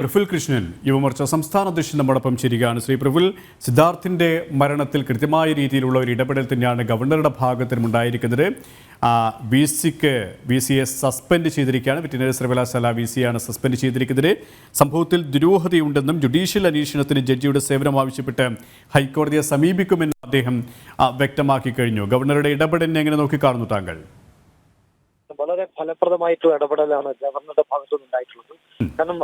പ്രഫുൽ കൃഷ്ണൻ, യുവമോർച്ച സംസ്ഥാന അധ്യക്ഷൻ നമ്മോടൊപ്പം ചേരുകയാണ്. ശ്രീ പ്രഫുൽ, സിദ്ധാർത്ഥിന്റെ മരണത്തിൽ കൃത്യമായ രീതിയിലുള്ള ഒരു ഇടപെടൽ തന്നെയാണ് ഗവർണറുടെ ഭാഗത്തും ഉണ്ടായിരിക്കുന്നത്. വി സിയെ സസ്പെൻഡ് ചെയ്തിരിക്കുകയാണ്. വെറ്റിനറി സർവകലാശാല വി സിയാണ് സസ്പെൻഡ് ചെയ്തിരിക്കുന്നത്. സംഭവത്തിൽ ദുരൂഹതയുണ്ടെന്നും ജുഡീഷ്യൽ അന്വേഷണത്തിന് ജഡ്ജിയുടെ സേവനം ആവശ്യപ്പെട്ട് ഹൈക്കോടതിയെ സമീപിക്കുമെന്നും അദ്ദേഹം വ്യക്തമാക്കി കഴിഞ്ഞു. ഗവർണറുടെ ഇടപെടലിനെ എങ്ങനെ നോക്കിക്കാണുന്നു താങ്കൾ? വളരെ ഫലപ്രദമായിട്ടുള്ള ഇടപെടലാണ് ഗവർണറുടെ ഭാഗത്തുനിന്ന് ഉണ്ടായിട്ടുള്ളത്. കാരണം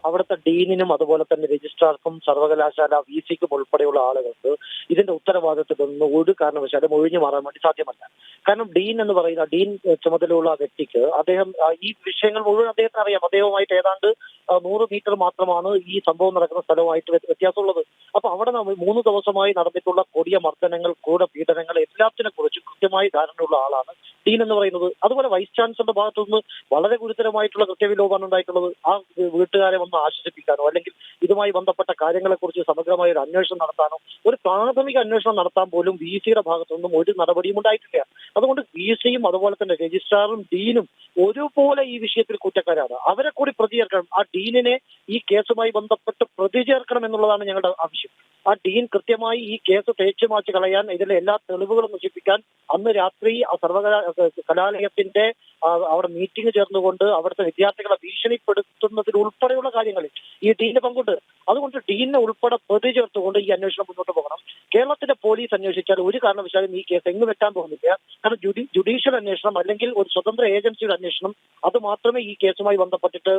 അവിടുത്തെ ഡീനിനും അതുപോലെ തന്നെ രജിസ്ട്രാർക്കും സർവകലാശാല വി സിക്കും ഉൾപ്പെടെയുള്ള ആളുകൾക്ക് ഇതിന്റെ ഉത്തരവാദിത്തത്തിൽ നിന്ന് ഒരു കാരണവശാലും ഒഴിഞ്ഞു മാറാൻ വേണ്ടി സാധ്യമല്ല. കാരണം ഡീൻ എന്ന് പറയുന്ന ഡീൻ ചുമതലയുള്ള വ്യക്തിക്ക് അദ്ദേഹം ഈ വിഷയങ്ങൾ മുഴുവൻ അദ്ദേഹത്തിന് അറിയാം. അദ്ദേഹവുമായിട്ട് ഏതാണ്ട് 100 മീറ്റർ മാത്രമാണ് ഈ സംഭവം നടക്കുന്ന സ്ഥലവുമായിട്ട് വ്യത്യാസമുള്ളത്. അപ്പൊ അവിടെ 3 ദിവസമായി നടന്നിട്ടുള്ള കൊടിയ മർദ്ദനങ്ങൾ, പീഡനങ്ങൾ എല്ലാത്തിനെ കുറിച്ചും കൃത്യമായി ധാരണയുള്ള ആളാണ് ഡീൻ എന്ന് പറയുന്നത്. അതുപോലെ വൈസ് ചാൻസലറുടെ ഭാഗത്തുനിന്ന് വളരെ ഗുരുതരമായിട്ടുള്ള കൃത്യവിലോപമാണ് ഉണ്ടായിട്ടുള്ളത്. ആ വീട്ടുകാരെ വന്ന് ആശ്വസിപ്പിക്കാനോ അല്ലെങ്കിൽ ഇതുമായി ബന്ധപ്പെട്ട കാര്യങ്ങളെ കുറിച്ച് സമഗ്രമായ ഒരു അന്വേഷണം നടത്താനോ, ഒരു പ്രാഥമിക അന്വേഷണം നടത്താൻ പോലും വി സിയുടെ ഭാഗത്തുനിന്നും ഒരു നടപടിയും ഉണ്ടായിട്ടില്ല. അതുകൊണ്ട് വി സിയും അതുപോലെ തന്നെ രജിസ്ട്രാറും ഡീനും ഒരുപോലെ ഈ വിഷയത്തിൽ കുറ്റക്കാരാണ്. അവരെ കൂടി പ്രതി ചേർക്കണം. ആ ഡീനിനെ ഈ കേസുമായി ബന്ധപ്പെട്ട് പ്രതി ചേർക്കണം എന്നുള്ളതാണ് ഞങ്ങളുടെ ആവശ്യം. ആ ഡീൻ കൃത്യമായി ഈ കേസ് തേച്ചു മാച്ച് കളയാൻ, ഇതിലെ എല്ലാ തെളിവുകളും നശിപ്പിക്കാൻ അന്ന് രാത്രി കലാലയത്തിന്റെ അവിടെ മീറ്റിംഗ് ചേർന്നുകൊണ്ട് അവിടുത്തെ വിദ്യാർത്ഥികളെ ഭീഷണിപ്പെടുത്തുന്നതിൽ ഉൾപ്പെടെയുള്ള കാര്യങ്ങളിൽ ഈ ഡീന് പങ്കുണ്ട്. അതുകൊണ്ട് ഡീനിനെ ഉൾപ്പെടെ പ്രതി ചേർത്തുകൊണ്ട് ഈ അന്വേഷണം മുന്നോട്ട് പോകണം. കേരളത്തിന്റെ പോലീസ് അന്വേഷിച്ചാൽ ഒരു കാരണവശാലും ഈ കേസ് എങ്ങും വെക്കാൻ പോകുന്നില്ല. കാരണം ജുഡീഷ്യൽ അന്വേഷണം അല്ലെങ്കിൽ ഒരു സ്വതന്ത്ര ഏജൻസിയുടെ അന്വേഷണം അത് മാത്രമേ ഈ കേസുമായി ബന്ധപ്പെട്ടിട്ട്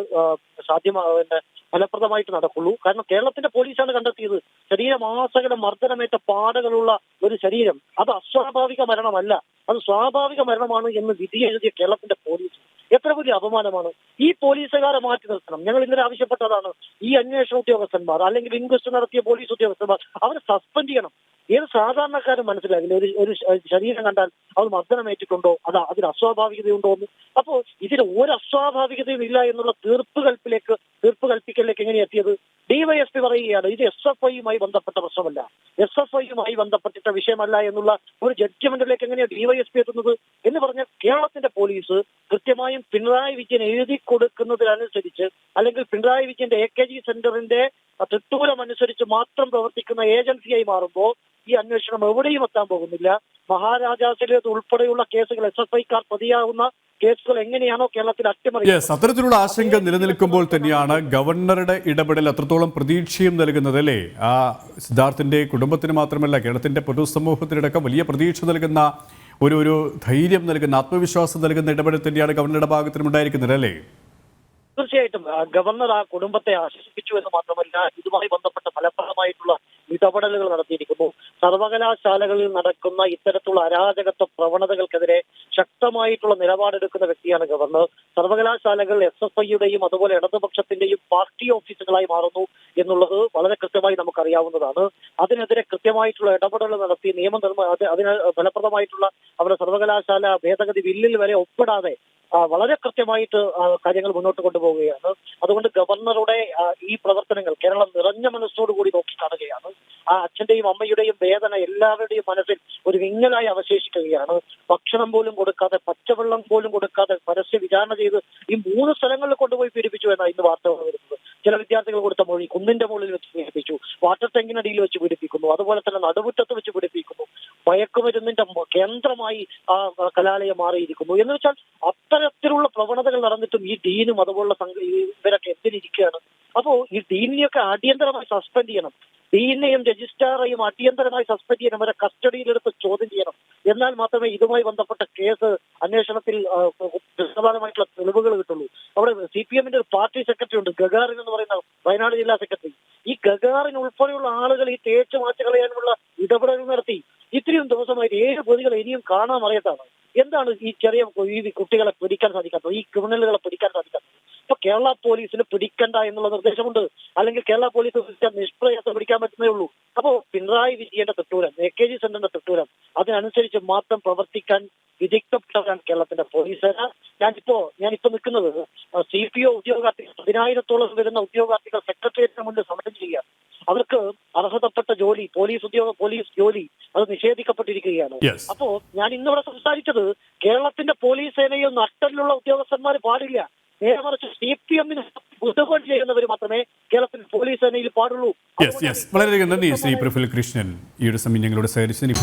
ഫലപ്രദമായിട്ട് നടക്കുള്ളൂ. കാരണം കേരളത്തിന്റെ പോലീസാണ് കണ്ടെത്തിയത്. ശരീരമാസകല മർദ്ദനമേറ്റ പാടുകളുള്ള ഒരു ശരീരം, അത് അസ്വാഭാവിക മരണമല്ല, അത് സ്വാഭാവിക മരണമാണ് എന്ന് വിധി എഴുതിയ കേരളത്തിന്റെ പോലീസ് എത്ര വലിയ അപമാനമാണ്. ഈ പോലീസുകാരെ മാറ്റി നിർത്തണം. ഞങ്ങൾ ഇന്നലെ ആവശ്യപ്പെട്ടതാണ്. ഈ അന്വേഷണ ഉദ്യോഗസ്ഥന്മാർ അല്ലെങ്കിൽ ഇൻക്വസ്റ്റ് നടത്തിയ പോലീസ് ഉദ്യോഗസ്ഥന്മാർ അവരെ സസ്പെൻഡ് ചെയ്യണം. ഏത് സാധാരണക്കാരും മനസ്സിലാകില്ല ഒരു ശരീരം കണ്ടാൽ അത് മർദ്ദനമേറ്റിട്ടുണ്ടോ, അതിന് അസ്വാഭാവികതയുണ്ടോ എന്ന്. അപ്പോൾ ഇതിന് ഒരു അസ്വാഭാവികതയും ഇല്ല എന്നുള്ള തീർപ്പ് കൽപ്പിക്കലിലേക്ക് എങ്ങനെ എത്തിയത്? ഡിവൈഎസ്പി പറയുകയാണ് ഇത് SFIയുമായി ബന്ധപ്പെട്ട പ്രശ്നമല്ല, SFIയുമായി ബന്ധപ്പെട്ടിട്ട വിഷയമല്ല എന്നുള്ള ഒരു ജഡ്ജ്മെന്റിലേക്ക് എങ്ങനെയാണ് ഡിവൈഎസ്പി എത്തുന്നത് എന്ന് പറഞ്ഞാൽ കേരളത്തിന്റെ പോലീസ് കൃത്യമായും പിണറായി വിജയൻ എഴുതി കൊടുക്കുന്നതിനനുസരിച്ച് അല്ലെങ്കിൽ പിണറായി വിജയന്റെ AKG സെന്ററിന്റെ തൃട്ടൂരം അനുസരിച്ച് മാത്രം പ്രവർത്തിക്കുന്ന ഏജൻസിയായി മാറുമ്പോൾ ഈ അന്വേഷണം എവിടെയും എത്താൻ പോകുന്നില്ല. മഹാരാജാസിലേത് ഉൾപ്പെടെയുള്ള കേസുകൾ SFIക്കാർ പ്രതിയാകുന്ന കേസുകൾ എങ്ങനെയാണോ കേരളത്തിൽ അത്തരത്തിലുള്ള ആശങ്ക നിലനിൽക്കുമ്പോൾ തന്നെയാണ് ഗവർണറുടെ ഇടപെടൽ അത്രത്തോളം പ്രതീക്ഷയും നൽകുന്നത്, അല്ലേ? ആ സിദ്ധാർത്ഥിന്റെ കുടുംബത്തിന് മാത്രമല്ല കേരളത്തിന്റെ പൊതുസമൂഹത്തിനടക്കം വലിയ പ്രതീക്ഷ നൽകുന്ന ഒരു ധൈര്യം നൽകുന്ന, ആത്മവിശ്വാസം നൽകുന്ന ഇടപെടൽ തന്നെയാണ് ഗവർണറുടെ ഭാഗത്തിനും ഉണ്ടായിരിക്കുന്നത്, അല്ലേ? തീർച്ചയായിട്ടും ഗവർണർ ആ കുടുംബത്തെ ആശ്വസിപ്പിച്ചു എന്ന് മാത്രമല്ല ഇതുമായി ബന്ധപ്പെട്ട ഫലപ്രദമായിട്ടുള്ള ഇടപെടലുകൾ നടത്തിയിരിക്കുന്നു. സർവകലാശാലകളിൽ നടക്കുന്ന ഇത്തരത്തിലുള്ള അരാജകത്വ പ്രവണതകൾക്കെതിരെ ശക്തമായിട്ടുള്ള നിലപാടെടുക്കുന്ന വ്യക്തിയാണ് ഗവർണർ. സർവകലാശാലകൾ SFIയുടെയും അതുപോലെ ഇടതുപക്ഷത്തിന്റെയും പാർട്ടി ഓഫീസുകളായി മാറുന്നു എന്നുള്ളത് വളരെ കൃത്യമായി നമുക്കറിയാവുന്നതാണ്. അതിനെതിരെ കൃത്യമായിട്ടുള്ള ഇടപെടൽ നടത്തി അതിന് ഫലപ്രദമായിട്ടുള്ള അവരുടെ സർവകലാശാല ഭേദഗതി ബില്ലിൽ വരെ ഒപ്പിടാതെ വളരെ കൃത്യമായിട്ട് കാര്യങ്ങൾ മുന്നോട്ട് കൊണ്ടുപോവുകയാണ്. അതുകൊണ്ട് ഗവർണറുടെ ഈ പ്രവർത്തനങ്ങൾ കേരളം നിറഞ്ഞ മനസ്സോടുകൂടി നോക്കിക്കാണുകയാണ്. ആ അച്ഛന്റെയും അമ്മയുടെയും വേദന എല്ലാവരുടെയും മനസ്സിൽ ഒരു വിങ്ങലായി അവശേഷിക്കുകയാണ്. ഭക്ഷണം പോലും കൊടുക്കാതെ, പച്ചവെള്ളം പോലും കൊടുക്കാതെ പരസ്യ വിചാരണ ചെയ്ത് ഈ 3 സ്ഥലങ്ങളിൽ കൊണ്ടുപോയി പീഡിപ്പിച്ചു എന്നാണ് ഇന്ന് വാർത്തകൾ വരുന്നത്. ചില വിദ്യാർത്ഥികൾ കൊടുത്ത മൊഴി കുന്നിന്റെ മുകളിൽ വെച്ച് പീഡിപ്പിച്ചു, വാട്ടർ ടാങ്കിനടിയിൽ വെച്ച് പീഡിപ്പിക്കുന്നു, അതുപോലെ തന്നെ നടുമുറ്റത്ത് വെച്ച് പീഡിപ്പിക്കുന്നു, മയക്കുമരുന്നിന്റെ കേന്ദ്രമായി ആ കലാലയം മാറിയിരിക്കുന്നു എന്ന് വെച്ചാൽ അത്തരത്തിലുള്ള പ്രവണതകൾ നടന്നിട്ടും ഈ ഡീനും അതുപോലുള്ള ഇവരൊക്കെ എന്തിനിരിക്കുകയാണ്? അപ്പോ ഈ ഡീനിനെയൊക്കെ അടിയന്തരമായി സസ്പെൻഡ് ചെയ്യണം. ഡീനെയും രജിസ്ട്രാറെയും അടിയന്തരമായി സസ്പെൻഡ് ചെയ്യണം, അവരെ കസ്റ്റഡിയിലെടുത്ത് ചോദ്യം ചെയ്യണം. എന്നാൽ മാത്രമേ ഇതുമായി ബന്ധപ്പെട്ട കേസ് അന്വേഷണത്തിൽ പ്രധാനമായിട്ടുള്ള തെളിവുകൾ കിട്ടുള്ളൂ. അവിടെ CPMന്റെ ഒരു പാർട്ടി സെക്രട്ടറി ഉണ്ട്, ഗഗാറിൻ എന്ന് പറയുന്ന വയനാട് ജില്ലാ സെക്രട്ടറി. ഈ ഗഗാറിൻ ഉൾപ്പെടെയുള്ള ആളുകൾ ഈ തേച്ച് മാറ്റി കളയാനുള്ള ഇടപെടൽ നടത്തി. ഇത്രയും ദിവസമായിട്ട് 7 പ്രതികൾ ഇനിയും കാണാൻ അറിയത്താണ്. എന്താണ് ഈ കുട്ടികളെ പിടിക്കാൻ സാധിക്കാത്തത്, ഈ ക്രിമിനലുകളെ പിടിക്കാൻ സാധിക്കാത്തത്? ഇപ്പൊ കേരള പോലീസിന് പിടിക്കണ്ട എന്നുള്ള നിർദ്ദേശമുണ്ട്, അല്ലെങ്കിൽ കേരള പോലീസ് നിഷ്പ്രയാസം പിടിക്കാൻ പറ്റുന്നേ ഉള്ളൂ. അപ്പോ പിണറായി വിജയന്റെ തൃട്ടൂരം, AKG സെന്ററിന്റെ തൃട്ടൂരം, അതിനനുസരിച്ച് മാത്രം പ്രവർത്തിക്കാൻ വിദഗ്ധപ്പെട്ടവരാണ് കേരളത്തിന്റെ പോലീസ്. ഞാനിപ്പോ നിൽക്കുന്നത് CPO ഉദ്യോഗാർത്ഥികൾ 10,000-ഓളം വരുന്ന ഉദ്യോഗാർത്ഥികൾ സെക്രട്ടേറിയറ്റിന് മുന്നിൽ സമരം ചെയ്യുകയാണ്. അവർക്ക് അർഹതപ്പെട്ട ജോലി, പോലീസ് ജോലി അത് നിഷേധിക്കപ്പെട്ടിരിക്കുകയാണ്. അപ്പോ ഞാൻ ഇന്നിവിടെ സംസാരിച്ചത് കേരളത്തിന്റെ പോലീസ് സേനയിൽ നട്ടലിലുള്ള ഉദ്യോഗസ്ഥന്മാർ പാടില്ല, നേരെ മറിച്ച് CPMന് ബുദ്ധിമുട്ട് ചെയ്യുന്നവർ മാത്രമേ കേരളത്തിൽ പോലീസ് സേനയിൽ പാടുള്ളൂ. വളരെയധികം നന്ദി ശ്രീ പ്രഫുൽ കൃഷ്ണൻ ഈ ഒരു സമയം ഞങ്ങളോട് സഹകരിച്ചതിന്.